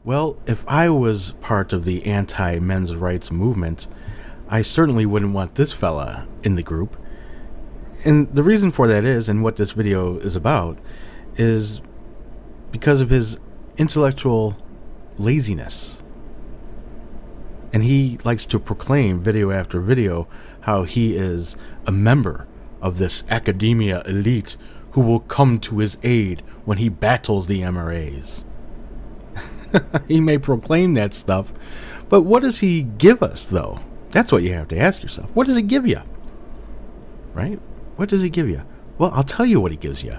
Well, if I was part of the anti-men's rights movement, I certainly wouldn't want this fella in the group. And the reason for that is, and what this video is about, is because of his intellectual laziness. And he likes to proclaim video after video how he is a member of this academia elite who will come to his aid when he battles the MRAs. He may proclaim that stuff, but what does he give us, though? That's what you have to ask yourself. What does he give you? Right? What does he give you? Well, I'll tell you what he gives you.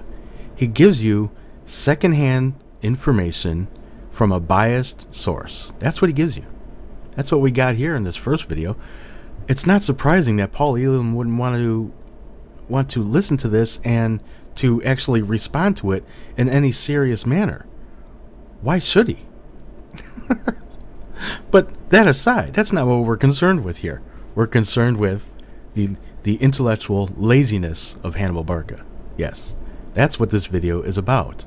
He gives you secondhand information from a biased source. That's what he gives you. That's what we got here in this first video. It's not surprising that Paul Elam wouldn't want to listen to this and to actually respond to it in any serious manner. Why should he? But that aside, that's not what we're concerned with here. We're concerned with the intellectual laziness of Hannibal Barca. Yes, that's what this video is about.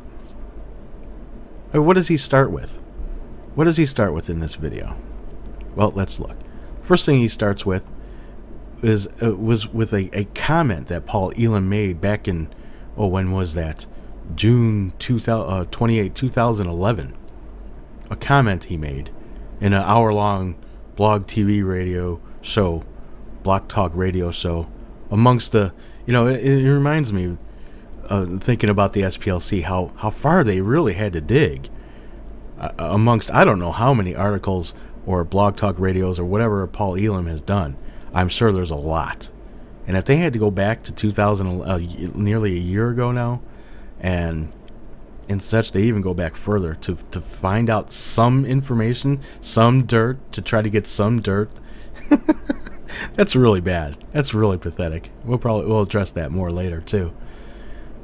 What does he start with? What does he start with in this video? Well, let's look. First thing he starts with was with a comment that Paul Elam made back in, when was that? June 28, 2011. A comment he made in an hour-long blog TV radio show, Block Talk radio show, amongst the, it reminds me, thinking about the SPLC, how far they really had to dig amongst, I don't know how many articles or blog talk radios or whatever Paul Elam has done. I'm sure there's a lot. And if they had to go back to 2000, nearly a year ago now, and such, they even go back further to find out some information, some dirt, to try to get some dirt. That's really bad. That's really pathetic. We'll address that more later too.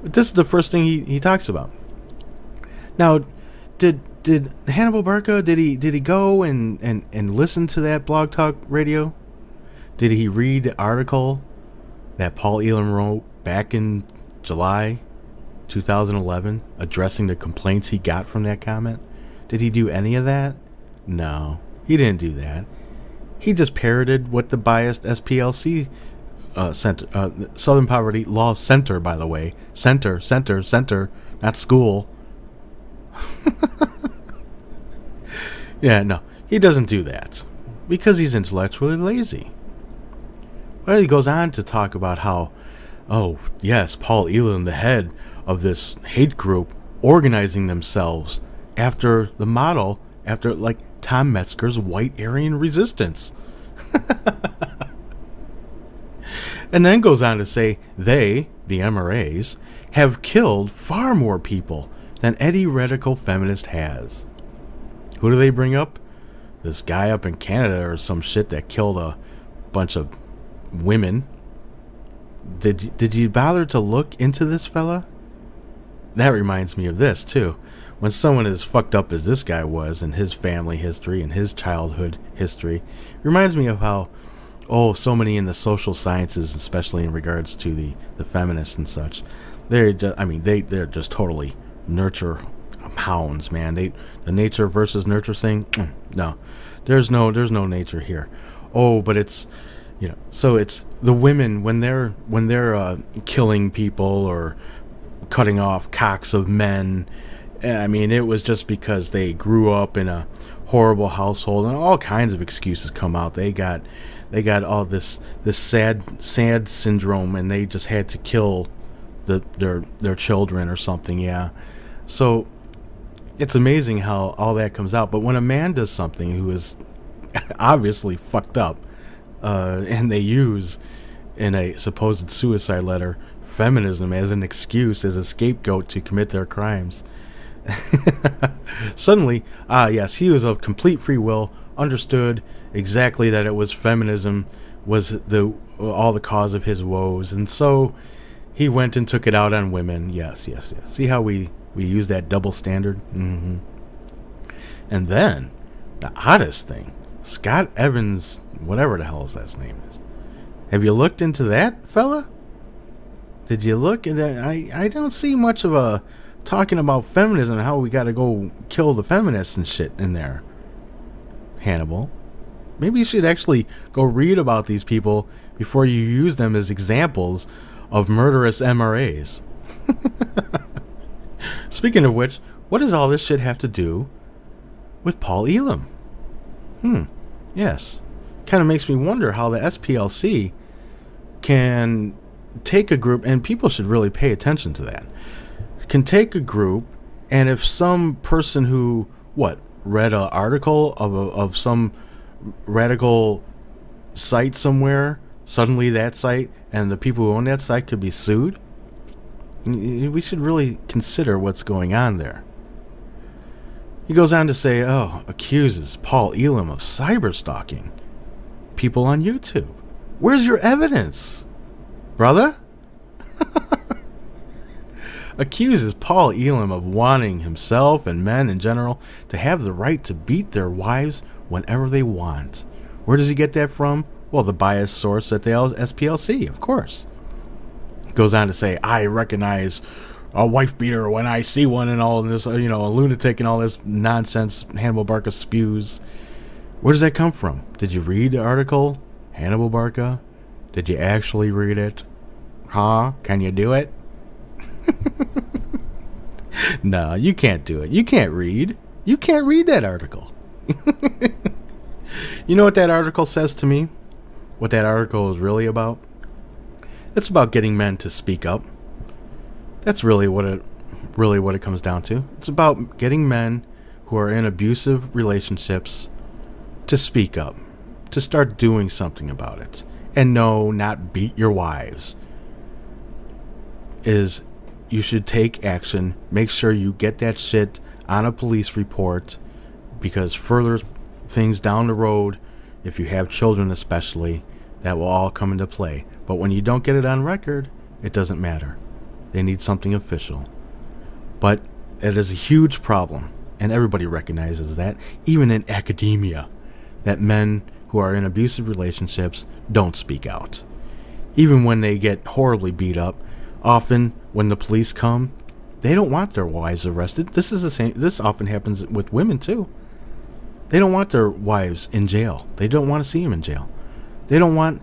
But this is the first thing he talks about. Now, did Hannibal Barca, did he go and listen to that blog talk radio? Did he read the article that Paul Elam wrote back in July 2011 addressing the complaints he got from that comment? Did he do any of that? No, he didn't do that. He just parroted what the biased SPLC Center, Southern Poverty Law Center, by the way, center, not school. Yeah, no, he doesn't do that because he's intellectually lazy. Well, he goes on to talk about how, oh yes, Paul Elam, the head of this hate group, organizing themselves after the model, after like Tom Metzger's white Aryan resistance. And then goes on to say they, the MRAs, have killed far more people than any radical feminist has. Who do they bring up? This guy up in Canada or some shit that killed a bunch of women. Did you bother to look into this fella? That reminds me of this too. When someone as fucked up as this guy was in his family history and his childhood history, reminds me of how, so many in the social sciences, especially in regards to the feminists and such, they're just totally nurture hounds, man. The nature versus nurture thing, no, there's no nature here. But it's, so it's the women when they're killing people or cutting off cocks of men. I mean, it was just because they grew up in a horrible household, and all kinds of excuses come out. They got all this sad syndrome, and they just had to kill their children or something. Yeah, so it's amazing how all that comes out. But when a man does something who is obviously fucked up, and they use in a supposed suicide letter feminism as an excuse, as a scapegoat to commit their crimes, suddenly, yes, he was of complete free will, understood exactly that it was feminism was all the cause of his woes, and so he went and took it out on women. Yes. See how we use that double standard? Mm-hmm. And then, the oddest thing, Scott Evans, whatever the hell his last name is. Have you looked into that fella? Did you look? I don't see much of a talking about feminism and how we gotta go kill the feminists and shit in there. Hannibal, maybe you should actually go read about these people before you use them as examples of murderous MRAs. Speaking of which, what does all this shit have to do with Paul Elam? Yes. Kind of makes me wonder how the SPLC can take a group, and people should really pay attention to that, can take a group, and if some person who, read an article of some radical site somewhere, suddenly that site and the people who own that site could be sued? We should really consider what's going on there. He goes on to say, accuses Paul Elam of cyberstalking people on YouTube. Where's your evidence, brother? Accuses Paul Elam of wanting himself and men in general to have the right to beat their wives whenever they want. Where does he get that from? Well, the biased source at the SPLC, of course. Goes on to say, I recognize a wife beater when I see one, and all this, a lunatic and all this nonsense Hannibal Barca spews. Where does that come from? Did you read the article, Hannibal Barca? Did you actually read it? Huh? Can you do it? No, you can't do it. You can't read. You can't read that article. You know what that article says to me? What that article is really about? It's about getting men to speak up. That's really what it comes down to. It's about getting men who are in abusive relationships to speak up, to start doing something about it. And no, not beat your wives. You should take action. Make sure you get that shit on a police report, because further things down the road, if you have children especially, that will all come into play. But when you don't get it on record, it doesn't matter. They need something official. But it is a huge problem, and everybody recognizes that, even in academia, that men who are in abusive relationships don't speak out. Even when they get horribly beat up, often when the police come, they don't want their wives arrested. This is the same. This often happens with women too. They don't want their wives in jail. They don't want to see them in jail. They don't want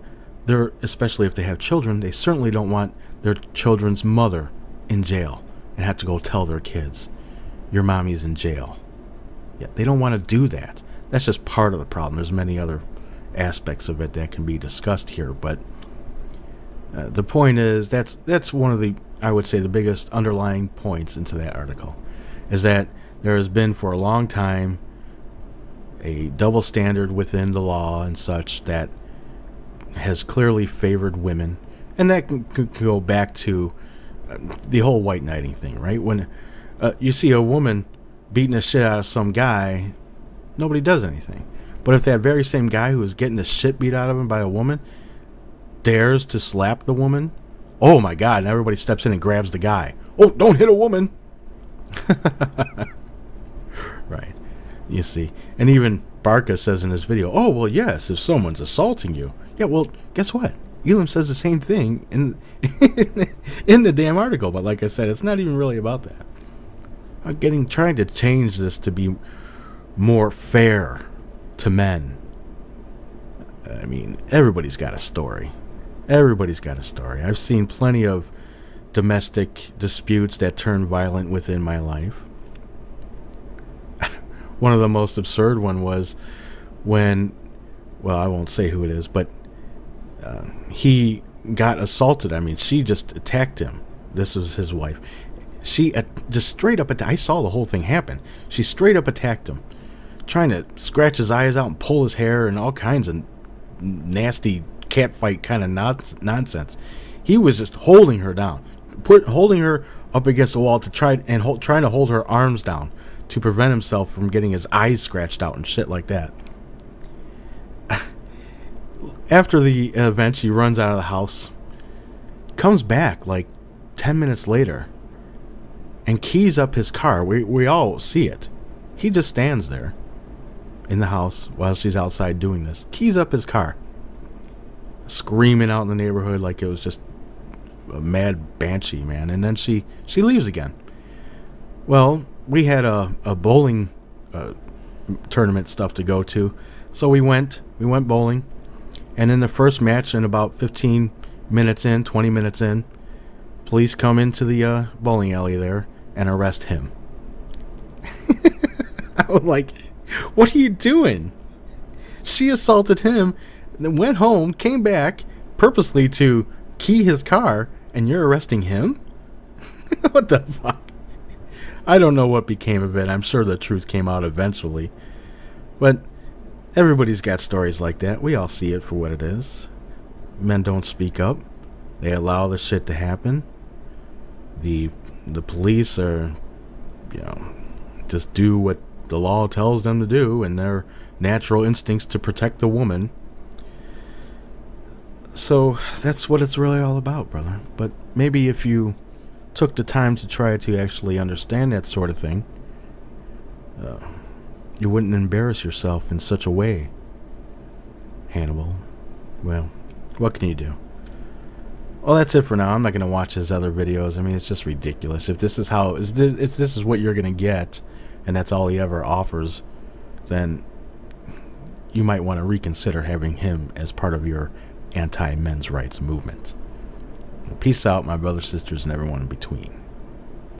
especially if they have children, they certainly don't want their children's mother in jail and have to go tell their kids, your mommy's in jail. Yeah, they don't want to do that. That's just part of the problem. There's many other aspects of it that can be discussed here, but the point is, that's one of the, I would say, the biggest underlying points into that article, is that there has been for a long time a double standard within the law and such that has clearly favored women, and that can go back to the whole white knighting thing, right? When you see a woman beating the shit out of some guy, nobody does anything. But if that very same guy who is getting the shit beat out of him by a woman dares to slap the woman, oh my God, and everybody steps in and grabs the guy. Oh, don't hit a woman. Right. You see. And even Barca says in his video, oh, well, yes, if someone's assaulting you. Yeah, well, guess what? Elam says the same thing in in the damn article. But like I said, it's not even really about that. I'm trying to change this to be more fair to men. I mean, everybody's got a story. Everybody's got a story. I've seen plenty of domestic disputes that turn violent within my life. One of the most absurd one was when, well, I won't say who it is, but he got assaulted. I mean, she just attacked him. This was his wife. She just straight up, I saw the whole thing happen. She straight up attacked him, trying to scratch his eyes out and pull his hair and all kinds of nasty catfight kind of nonsense. He was just holding her down, holding her up against the wall to trying to hold her arms down to prevent himself from getting his eyes scratched out and shit like that. After the event, she runs out of the house, comes back like 10 minutes later, and keys up his car. We all see it. He just stands there in the house while she's outside doing this. Keys up his car, screaming out in the neighborhood like it was just a mad banshee, man. And then she leaves again. Well, we had a bowling tournament stuff to go to, so we went bowling, and in the first match, in about 15 minutes in, 20 minutes in, police come into the bowling alley there and arrest him. I was like, what are you doing? She assaulted him, then went home, came back purposely to key his car, and you're arresting him? What the fuck? I don't know what became of it. I'm sure the truth came out eventually. But everybody's got stories like that. We all see it for what it is. Men don't speak up. They allow the shit to happen. The police are, just do what the law tells them to do, and their natural instincts to protect the woman. So that's what it's really all about, brother. But maybe if you took the time to try to actually understand that sort of thing, you wouldn't embarrass yourself in such a way, Hannibal. Well, what can you do? Well, that's it for now. I'm not going to watch his other videos. I mean, it's just ridiculous. If this is what you're going to get, and that's all he ever offers, then you might want to reconsider having him as part of your anti-men's rights movement. Peace out, my brothers, sisters, and everyone in between.